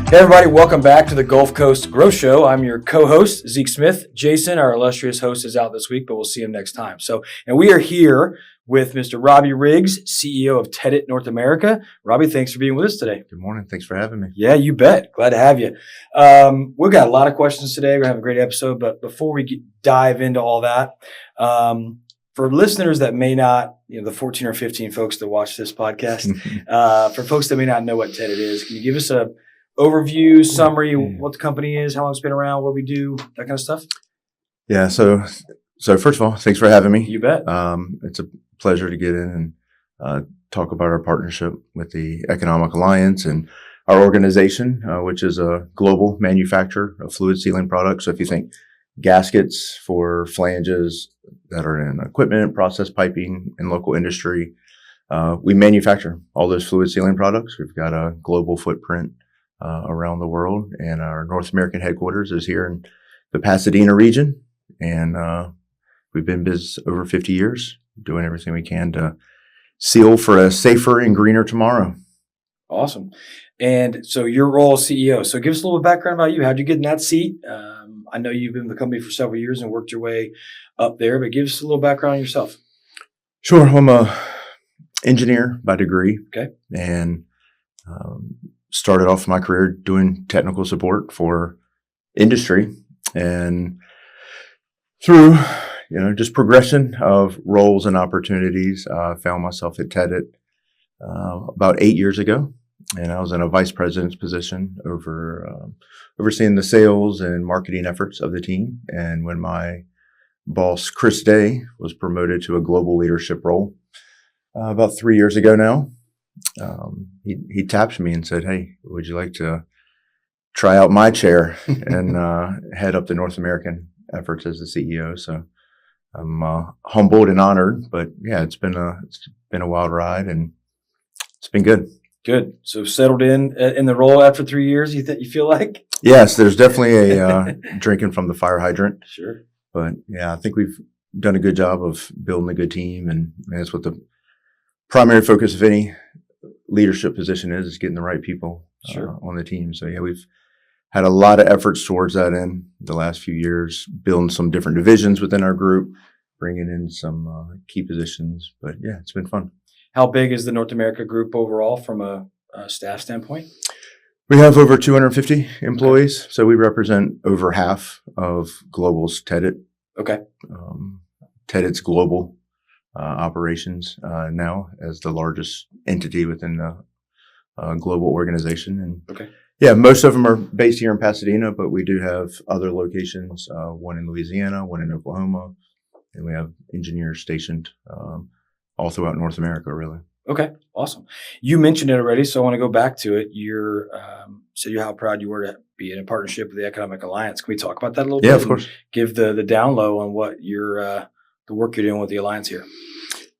Hey everybody, welcome back to the Gulf Coast Growth Show. I'm your co-host, Zeke Smith. Jason, our illustrious host, is out this week, but we'll see him next time. And we are here with Mr. Robbie Riggs, CEO of Teadit North America. Robbie, thanks for being with us today. Good morning. Thanks for having me. Yeah, you bet. Glad to have you. We've got a lot of questions today. We're going to have a great episode, but before we dive into all that, for listeners that may not, the 14 or 15 folks that watch this podcast, for folks that may not know what Teadit is, can you give us a overview, summary, what the company is, how long it's been around, what we do, that kind of stuff? Yeah. So first of all, thanks for having me. You bet. It's a pleasure to get in and talk about our partnership with the Economic Alliance and our organization, which is a global manufacturer of fluid sealing products. So if you think gaskets for flanges that are in equipment, process piping, and local industry, we manufacture all those fluid sealing products. We've got a global footprint around the world, and our North American headquarters is here in the Pasadena region. And we've been in business over 50 years, doing everything we can to seal for a safer and greener tomorrow. Awesome. And so your role as CEO. So give us a little background about you. How'd you get in that seat? I know you've been with the company for several years and worked your way up there, but give us a little background on yourself. Sure. I'm a engineer by degree. Okay. And started off my career doing technical support for industry, and through just progression of roles and opportunities, found myself at Teadit about 8 years ago, and I was in a vice president's position overseeing the sales and marketing efforts of the team. And when my boss Chris Day was promoted to a global leadership role about 3 years ago now, he tapped me and said, "Hey, would you like to try out my chair and head up the North American efforts as the CEO?" So I'm humbled and honored, but yeah, it's been a wild ride, and it's been good. Good. So settled in the role after 3 years. You feel like? Yes, there's definitely a drinking from the fire hydrant. Sure. But yeah, I think we've done a good job of building a good team, and that's what the primary focus of any leadership position is getting the right people on the team. So yeah, we've had a lot of efforts towards that in the last few years, building some different divisions within our group, bringing in some key positions. But yeah, it's been fun. How big is the North America group overall from a staff standpoint? We have over 250 employees. Okay. So we represent over half of Global's Teadit. Okay. Teadit's global operations now as the largest entity within the global organization. And okay. Yeah, most of them are based here in Pasadena, but we do have other locations, one in Louisiana, one in Oklahoma, and we have engineers stationed all throughout North America, really. Okay, awesome. You mentioned it already, so I want to go back to it. You said how proud you were to be in a partnership with the Economic Alliance. Can we talk about that a little bit? Yeah, of course. Give the down low on what the work you're doing with the Alliance here.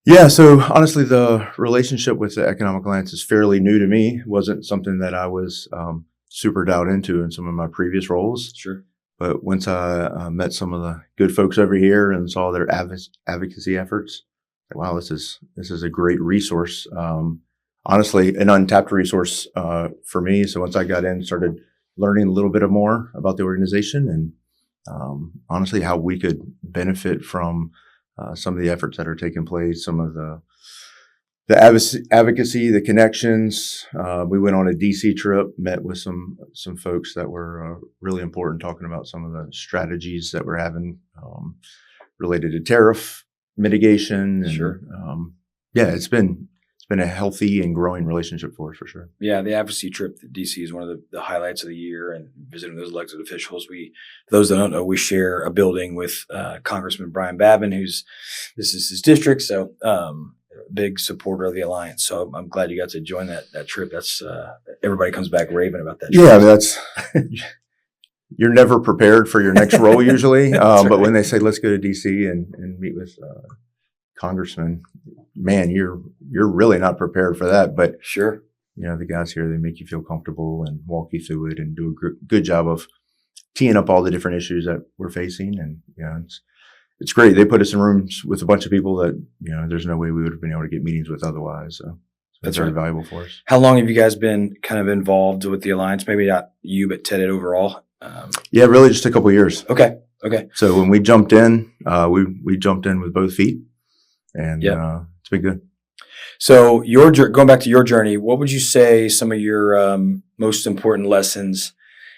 Yeah, so honestly, the relationship with the Economic Alliance is fairly new to me. It wasn't something that I was super dialed into in some of my previous roles. Sure. But once I met some of the good folks over here and saw their advocacy efforts, wow, this is a great resource. Honestly, an untapped resource for me. So once I got in, started learning a little bit more about the organization and honestly how we could benefit from some of the efforts that are taking place, some of the advocacy, the connections. We went on a DC trip, met with some folks that were really important, talking about some of the strategies that we're having related to tariff mitigation. And, sure. Yeah, it's been a healthy and growing relationship for us, for sure. Yeah, the advocacy trip to DC is one of the highlights of the year, and visiting those elected officials. Those that don't know, we share a building with Congressman Brian Babin, this is his district, so big supporter of the Alliance. So I'm glad you got to join that trip. That's everybody comes back raving about that trip. Yeah, that's you're never prepared for your next role usually, right. But when they say let's go to DC and meet with Congressman, man, you're really not prepared for that. But sure, the guys here, they make you feel comfortable and walk you through it and do a good job of teeing up all the different issues that we're facing. And it's great. They put us in rooms with a bunch of people that there's no way we would have been able to get meetings with otherwise. So That's very right. valuable for us. How long have you guys been kind of involved with the Alliance? Maybe not you, but Teadit overall. Yeah, really just a couple of years. Okay. So when we jumped in, we jumped in with both feet, and it's been good. So going back to your journey, what would you say some of your most important lessons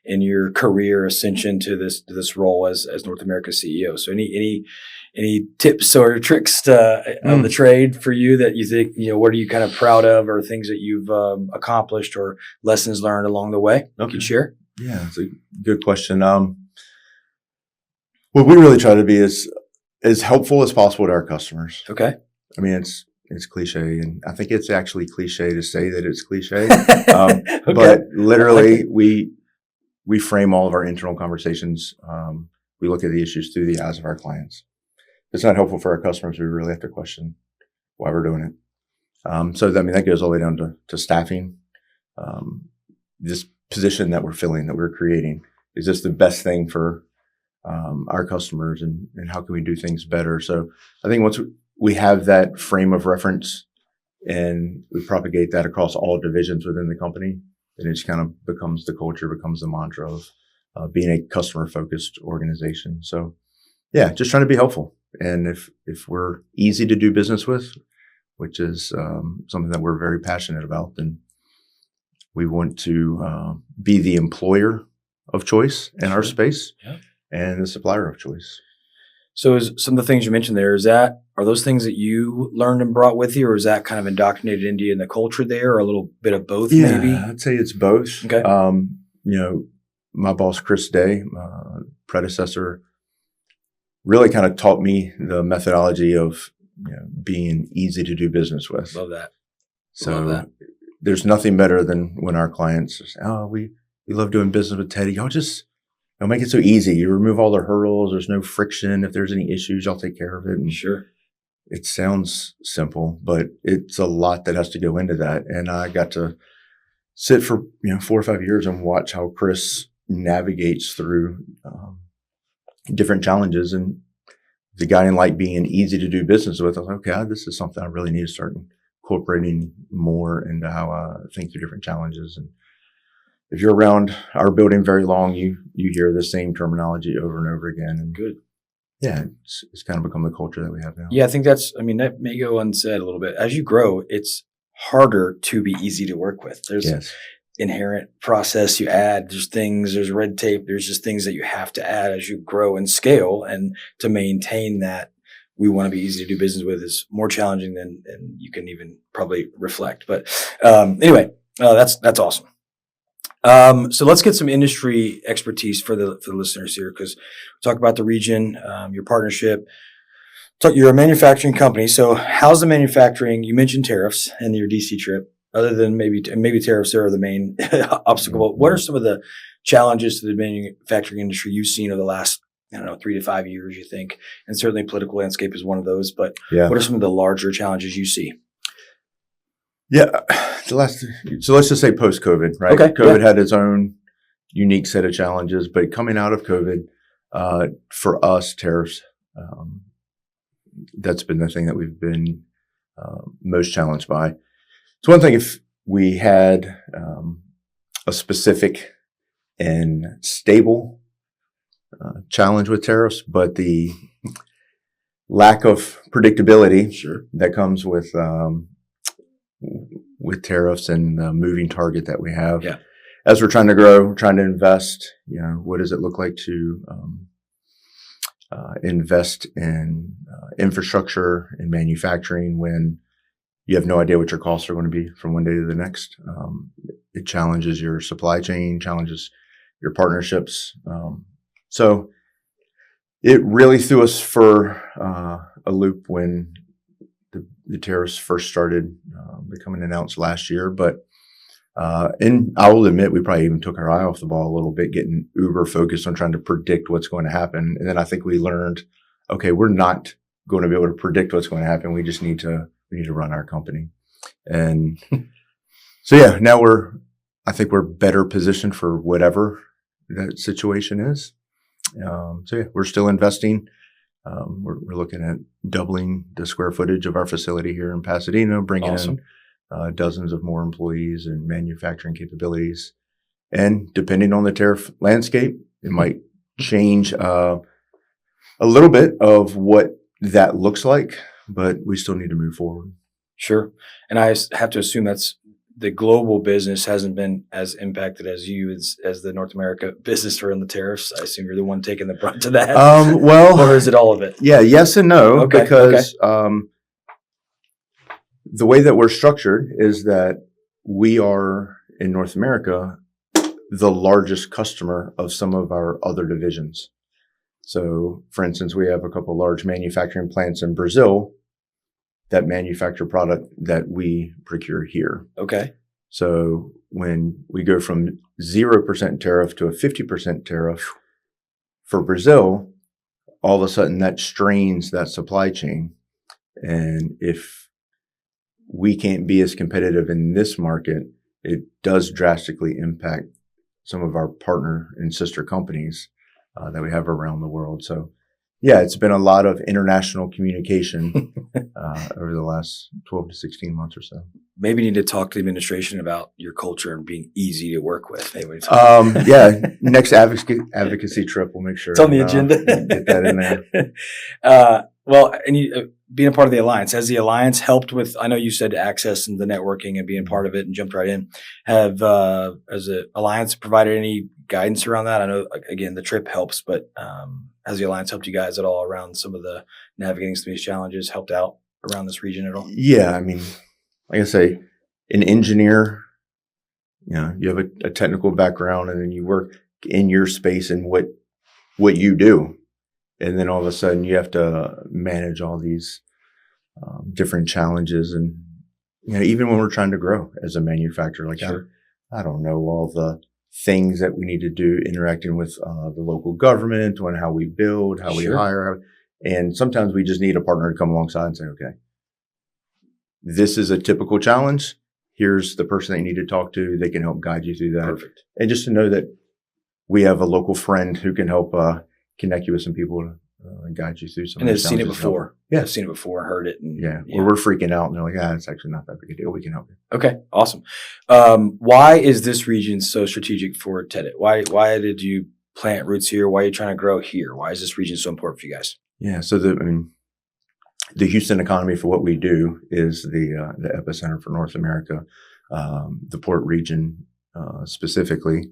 in your career ascension to this role as North America CEO? So any tips or tricks of the trade for you that you think, what are you kind of proud of, or things that you've accomplished or lessons learned along the way you can share? Yeah, it's a good question. What we really try to be is as helpful as possible to our customers. Okay. I mean, it's cliche, and I think it's actually cliche to say that it's cliche. Okay. But literally, we frame all of our internal conversations. We look at the issues through the eyes of our clients. If it's not helpful for our customers, we really have to question why we're doing it. So that goes all the way down to staffing. This position that we're filling, that we're creating, is this the best thing for our customers, and how can we do things better? So I think once we have that frame of reference and we propagate that across all divisions within the company, then it just kind of becomes the culture, becomes the mantra of being a customer-focused organization. So yeah, just trying to be helpful. And if we're easy to do business with, which is something that we're very passionate about, then we want to be the employer of choice in our space, and the supplier of choice. So is some of the things you mentioned there, are those things that you learned and brought with you, or is that kind of indoctrinated into you in the culture there, or a little bit of both maybe? Yeah, I'd say it's both. Okay. My boss, Chris Day, predecessor, really kind of taught me the methodology of being easy to do business with. Love that. So there's nothing better than when our clients say, "Oh, we love doing business with Teddy. Y'all just make it so easy. You remove all the hurdles. There's no friction. If there's any issues, y'all take care of it." And sure. It sounds simple, but it's a lot that has to go into that. And I got to sit for 4 or 5 years and watch how Chris navigates through different challenges. And the guy in like being easy to do business with, I was like, okay, this is something I really need to start incorporating more into how I think through different challenges. And if you're around our building very long, you hear the same terminology over and over again. And good. Yeah, it's kind of become the culture that we have now. Yeah, I think that may go unsaid a little bit. As you grow, it's harder to be easy to work with. There's inherent process you add. There's red tape. There's just things that you have to add as you grow and scale. And to maintain that, we want to be easy to do business with is more challenging than you can even probably reflect. But anyway, that's awesome. So let's get some industry expertise for the listeners here, because we talk about the region, your partnership. You're a manufacturing company. So how's the manufacturing? You mentioned tariffs and your DC trip. Other than maybe tariffs are the main obstacle. What are some of the challenges to the manufacturing industry you've seen over the last 3 to 5 years, you think? And certainly political landscape is one of those. But what are some of the larger challenges you see? Yeah. So let's just say post-COVID, right? Okay. COVID had its own unique set of challenges, but coming out of COVID, for us, tariffs, that's been the thing that we've been most challenged by. It's one thing if we had a specific and stable challenge with tariffs, but the lack of predictability that comes with tariffs and the moving target that we have. Yeah. As we're trying to grow, we're trying to invest, what does it look like to invest in infrastructure and manufacturing when you have no idea what your costs are going to be from one day to the next? It challenges your supply chain, challenges your partnerships. So it really threw us for a loop when the tariffs first started becoming announced last year. But and I will admit, we probably even took our eye off the ball a little bit, getting uber focused on trying to predict what's going to happen. And then I think we learned, okay, we're not going to be able to predict what's going to happen. We just need to run our company. And so, yeah, now I think we're better positioned for whatever that situation is. So yeah, we're still investing. We're looking at doubling the square footage of our facility here in Pasadena, bringing in dozens of more employees and manufacturing capabilities. And depending on the tariff landscape, it might change a little bit of what that looks like, but we still need to move forward. Sure. And I have to assume that's the global business hasn't been as impacted as you as the North America business around the tariffs. I assume you're the one taking the brunt of that. Well, or is it all of it? Yeah, yes and no, Okay, because the way that we're structured is that we are in North America the largest customer of some of our other divisions. So, for instance, we have a couple large manufacturing plants in Brazil that manufacture product that we procure here. Okay. So when we go from 0% tariff to a 50% tariff for Brazil, all of a sudden that strains that supply chain. And if we can't be as competitive in this market, it does drastically impact some of our partner and sister companies that we have around the world. So yeah, it's been a lot of international communication over the last 12 to 16 months or so. Maybe you need to talk to the administration about your culture and being easy to work with. Yeah, next advocacy trip, we'll make sure it's on the agenda. Get that in there. Well, and you, being a part of the Alliance, has the Alliance helped with, I know you said access and the networking and being part of it and jumped right in. Has the Alliance provided any guidance around that? I know, again, the trip helps, but has the Alliance helped you guys at all around some of the navigating some of these challenges, helped out around this region at all? Yeah, I mean, like I say, an engineer, you have a technical background and then you work in your space and what you do. And then all of a sudden you have to manage all these different challenges. And, even when we're trying to grow as a manufacturer, like sure. I don't know all the things that we need to do interacting with the local government on how we build, how sure. we hire. And sometimes we just need a partner to come alongside and say, okay, this is a typical challenge. Here's the person that you need to talk to. They can help guide you through that. Perfect. And just to know that we have a local friend who can help connect you with some people and guide you through some and of they've seen it before. Yeah. I've seen it before and heard it. And, Or we're freaking out and they're like, it's actually not that big a deal. We can help you. Okay. Awesome. Why is this region so strategic for Teadit? Why did you plant roots here? Why are you trying to grow here? Why is this region so important for you guys? Yeah. So the Houston economy for what we do is the epicenter for North America, the port region specifically.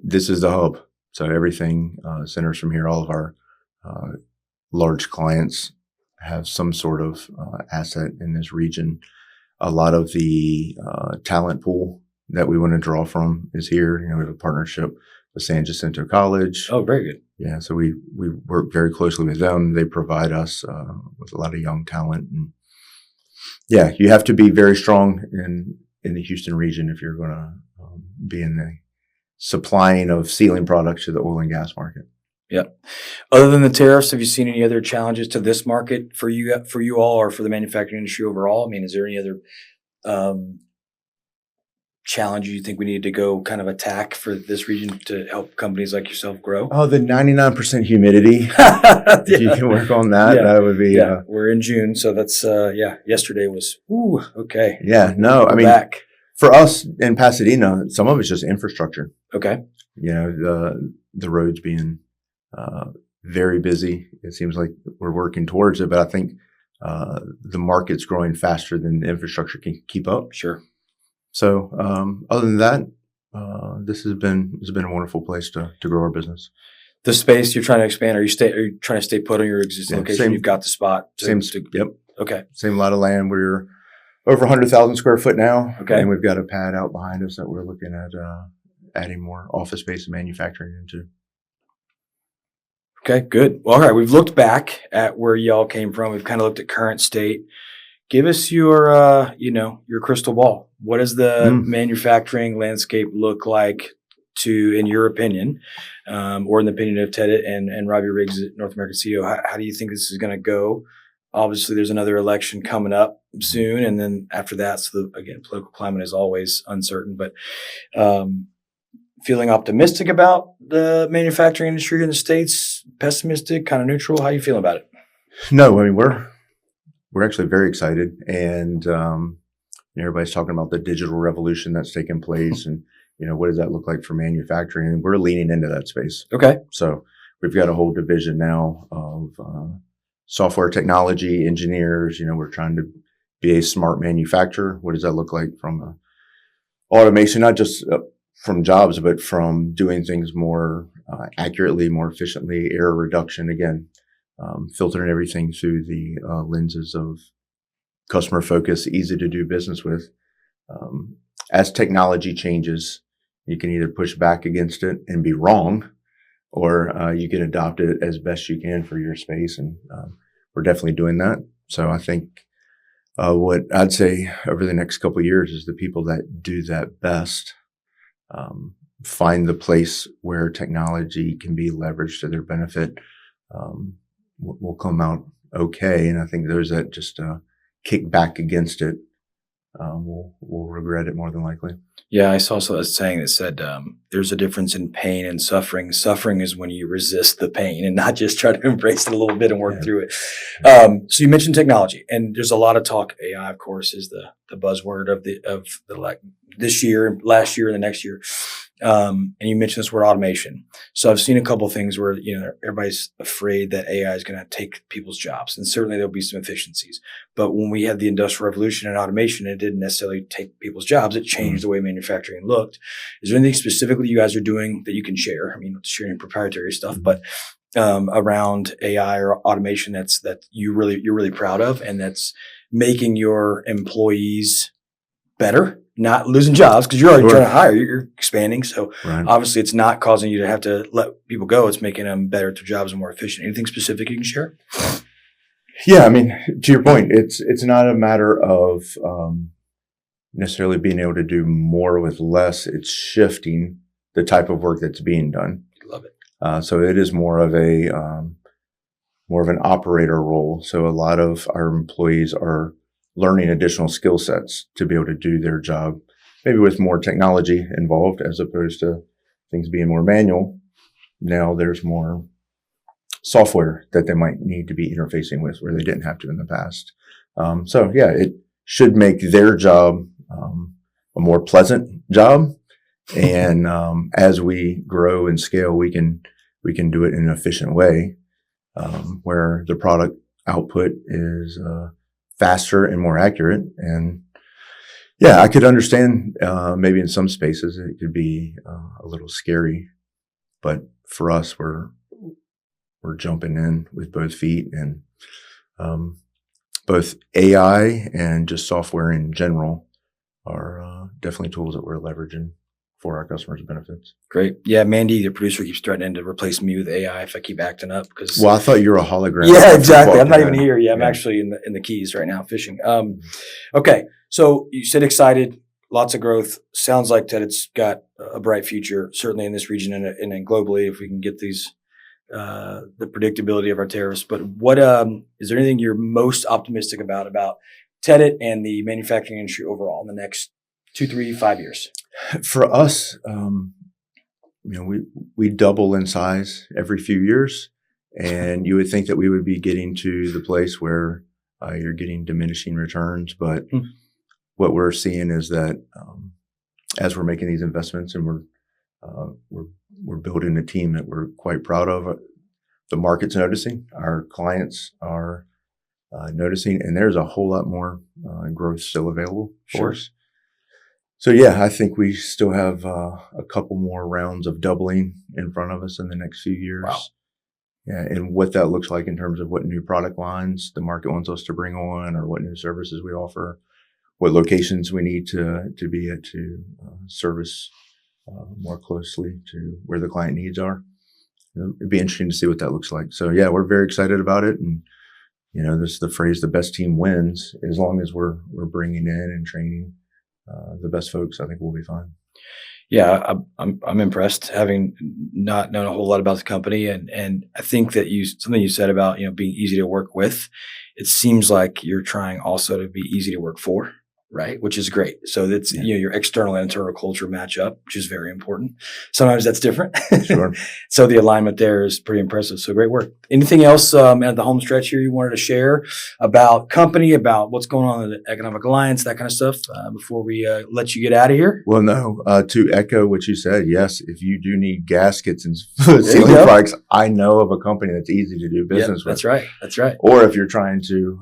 This is the hub. So everything centers from here. All of our large clients have some sort of asset in this region. A lot of the talent pool that we want to draw from is here. We have a partnership with San Jacinto College. Oh, very good. Yeah, so we work very closely with them. They provide us with a lot of young talent. And yeah, you have to be very strong in the Houston region if you're going to be in the supplying of sealing products to the oil and gas market. Yeah. Other than the tariffs, have you seen any other challenges to this market for you all or for the manufacturing industry overall? I mean, is there any other challenge you think we need to go kind of attack for this region to help companies like yourself grow? Oh, the 99% humidity. If you can work on that, that would be. Yeah, we're in June, so that's yesterday was okay. Yeah, no, I mean, back. For us in Pasadena, some of it's just infrastructure. Okay. The roads being very busy. It seems like we're working towards it, but I think the market's growing faster than the infrastructure can keep up. Sure. So other than that, this has been a wonderful place to grow our business. The space you're trying to expand, are you trying to stay put on your existing location? You've got the spot. Yep. Okay. Same lot of land. We're over 100,000 square foot now. Okay. And we've got a pad out behind us that we're looking at adding more office space and manufacturing into. Okay, good. Well, all right. We've looked back at where y'all came from. We've kind of looked at current state. Give us your, your crystal ball. What does the manufacturing landscape look like in your opinion, or in the opinion of Teadit and Robbie Riggs, North American CEO? How do you think this is going to go? Obviously, there's another election coming up soon, and then after that, political climate is always uncertain. But feeling optimistic about the manufacturing industry in the States, pessimistic, kind of neutral? How are you feeling about it? No, I mean we're actually very excited, and everybody's talking about the digital revolution that's taking place, and what does that look like for manufacturing? And we're leaning into that space. Okay. So we've got a whole division now of software technology engineers. We're trying to be a smart manufacturer. What does that look like from automation, not just from jobs, but from doing things more accurately, more efficiently, error reduction, again, filtering everything through the lenses of customer focus, easy to do business with. As technology changes, you can either push back against it and be wrong, or you can adopt it as best you can for your space. And we're definitely doing that. So I think what I'd say over the next couple of years is the people that do that best find the place where technology can be leveraged to their benefit, will come out okay. And I think those that just kick back against it will regret it more than likely. Yeah, I saw a saying that said there's a difference in pain and suffering. Suffering is when you resist the pain and not just try to embrace it a little bit and work through it. So you mentioned technology, and there's a lot of talk. AI, of course, is the buzzword of the like this year, last year, and the next year. And you mentioned this word automation. So I've seen a couple of things where everybody's afraid that AI is going to take people's jobs, and certainly there'll be some efficiencies. But when we had the Industrial Revolution and automation, it didn't necessarily take people's jobs. It changed the way manufacturing looked. Is there anything specifically you guys are doing that you can share? I mean, not sharing proprietary stuff, but around AI or automation that you're really proud of, and that's making your employees better, not losing jobs, because you're already trying to hire, you're expanding. So obviously it's not causing you to have to let people go. It's making them better at their jobs and more efficient. Anything specific you can share? Yeah. I mean, to your point, it's not a matter of necessarily being able to do more with less. It's shifting the type of work that's being done. Love it. So it is more of an operator role. So a lot of our employees are learning additional skill sets to be able to do their job, maybe with more technology involved as opposed to things being more manual. Now there's more software that they might need to be interfacing with where they didn't have to in the past. So yeah, it should make their job a more pleasant job. And as we grow and scale, we can do it in an efficient way where the product output is faster and more accurate. And yeah, I could understand maybe in some spaces it could be a little scary, but for us, we're jumping in with both feet, and both AI and just software in general are definitely tools that we're leveraging for our customers' benefits. Great. Yeah, Mandy, the producer, keeps threatening to replace me with AI if I keep acting up. Well, I thought you were a hologram. Yeah, exactly. I'm not even here. Yeah, I'm actually in the Keys right now fishing. Okay, so you said excited, lots of growth. Sounds like that it's got a bright future, certainly in this region and then globally, if we can get these the predictability of our tariffs. But what is there anything you're most optimistic about Teadit and the manufacturing industry overall in the next 2, 3, 5 years? For us, we double in size every few years, and you would think that we would be getting to the place where you're getting diminishing returns. But what we're seeing is that as we're making these investments and we're building a team that we're quite proud of, the market's noticing, our clients are noticing, and there's a whole lot more growth still available for us. So yeah, I think we still have a couple more rounds of doubling in front of us in the next few years. Wow. Yeah, and what that looks like in terms of what new product lines the market wants us to bring on, or what new services we offer, what locations we need to be at to service more closely to where the client needs are. It'd be interesting to see what that looks like. So yeah, we're very excited about it, and this is the phrase: the best team wins. As long as we're bringing in and training the best folks, I think we'll be fine. Yeah, I'm impressed, having not known a whole lot about the company, and I think that something you said about being easy to work with. It seems like you're trying also to be easy to work for, right? Which is great. So that's, your external and internal culture match up, which is very important. Sometimes that's different. Sure. So the alignment there is pretty impressive. So great work. Anything else at the home stretch here you wanted to share about company, about what's going on in the Economic Alliance, that kind of stuff, before we let you get out of here? Well, no, to echo what you said, yes, if you do need gaskets and ceiling products, I know of a company that's easy to do business with. That's right. That's right. Or if you're trying to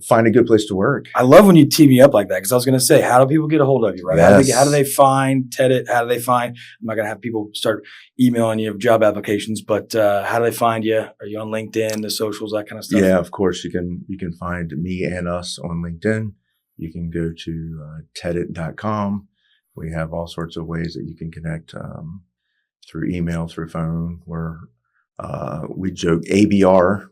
find a good place to work. I love when you tee me up like that, because I was going to say, how do people get a hold of you, right? Yes. How do they find Teadit? How do they find? I'm not going to have people start emailing you job applications, but how do they find you? Are you on LinkedIn, the socials, that kind of stuff? Yeah, of course. You can find me and us on LinkedIn. You can go to teadit.com. We have all sorts of ways that you can connect through email, through phone, where we joke ABR,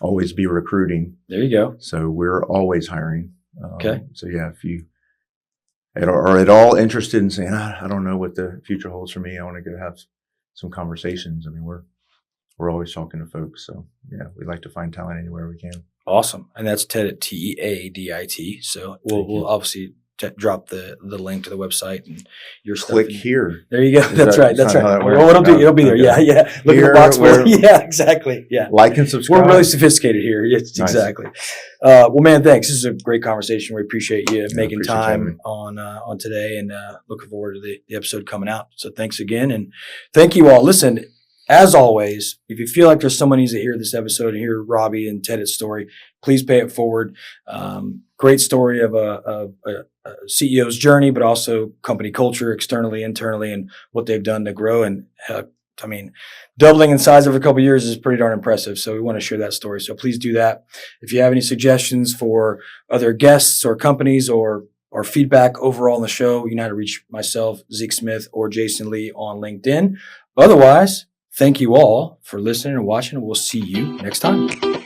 always be recruiting. There you go. So we're always hiring. Okay. So yeah, if you are at all interested in saying, I don't know what the future holds for me, I want to go have some conversations. I mean, we're always talking to folks. So yeah, we like to find talent anywhere we can. Awesome. And that's Teadit, Teadit. So we'll obviously drop the link to the website and your stuff. Click here. There you go. That's right. That's right. Well, it'll be there. Yeah. Yeah. Look at the box. Yeah, exactly. Yeah. Like and subscribe. We're really sophisticated here. Yes, nice. Exactly. Well, man, thanks. This is a great conversation. We appreciate you making time on today, and looking forward to the episode coming out. So thanks again. And thank you all. Listen, as always, if you feel like there's someone who needs to hear this episode and hear Robbie and Teadit's story, please pay it forward. Great story of a CEO's journey, but also company culture externally, internally, and what they've done to grow. And I mean, doubling in size over a couple of years is pretty darn impressive. So we want to share that story. So please do that. If you have any suggestions for other guests or companies or feedback overall on the show, you know how to reach myself, Zeke Smith, or Jason Lee on LinkedIn. Otherwise, thank you all for listening and watching, and we'll see you next time.